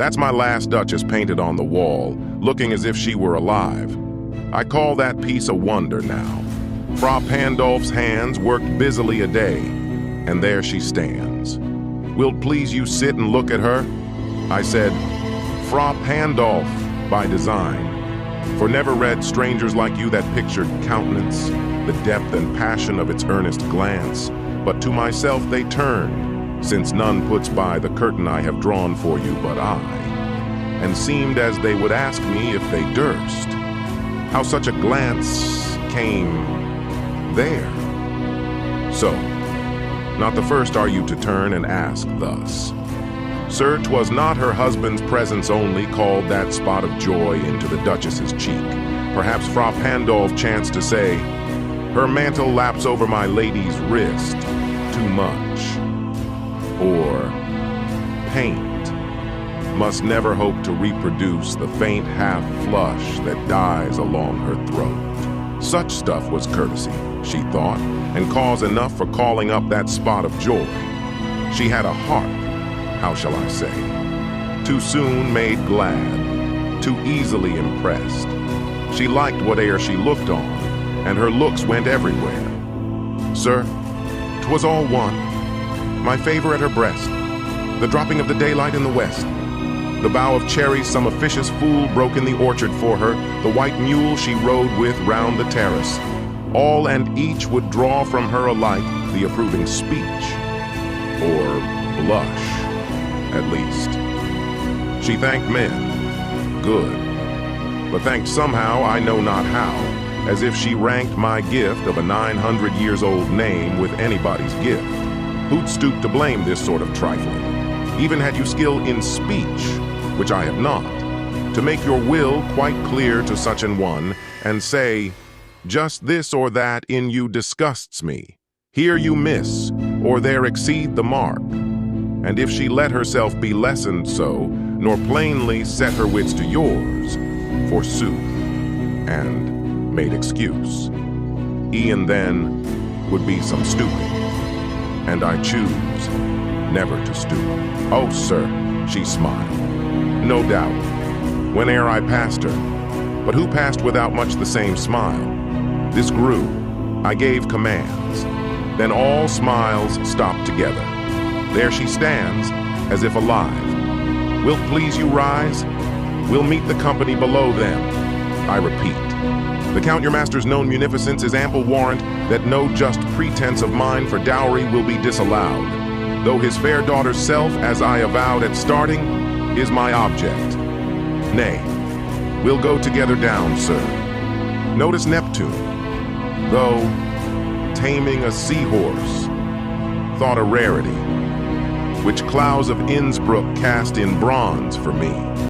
That's my Last Duchess painted on the wall, looking as if she were alive. I call that piece a wonder now. Fra Pandolf's hands worked busily a day, and there she stands. Will't please you sit and look at her? I said, Fra Pandolf, by design. For never read strangers like you that pictured countenance, the depth and passion of its earnest glance, but to myself they turned, since none puts by the curtain I have drawn for you but I, and seemed as they would ask me if they durst, how such a glance came there. So, not the first are you to turn and ask thus. Sir, 'twas not her husband's presence only called that spot of joy into the Duchess's cheek. Perhaps Fra Pandolf chanced to say, her mantle laps over my lady's wrist too much. Or, paint must never hope to reproduce the faint half-flush that dies along her throat. Such stuff was courtesy, she thought, and cause enough for calling up that spot of joy. She had a heart, how shall I say, too soon made glad, too easily impressed. She liked whate'er she looked on, and her looks went everywhere. Sir, 'twas all one. My favor at her breast, the dropping of the daylight in the west, the bough of cherries some officious fool broke in the orchard for her, the white mule she rode with round the terrace. All and each would draw from her alike the approving speech, or blush, at least. She thanked men, good, but thanked somehow, I know not how, as if she ranked my gift of a 900-years-old name with anybody's gift. Who'd stoop to blame this sort of trifling? Even had you skill in speech, which I have not, to make your will quite clear to such an one, and say, just this or that in you disgusts me. Here you miss, or there exceed the mark. And if she let herself be lessened so, nor plainly set her wits to yours, forsooth, and made excuse, e'en then would be some stooping, and I choose never to stoop. Oh, sir, she smiled. No doubt, whene'er I passed her, but who passed without much the same smile? This grew, I gave commands, then all smiles stopped together. There she stands, as if alive. Will't please you rise? We'll meet the company below then. I repeat, the Count your master's known munificence is ample warrant that no just pretense of mine for dowry will be disallowed, though his fair daughter's self, as I avowed at starting, is my object. Nay, we'll go together down, sir. Notice Neptune, though taming a seahorse, thought a rarity, which clouds of Innsbruck cast in bronze for me.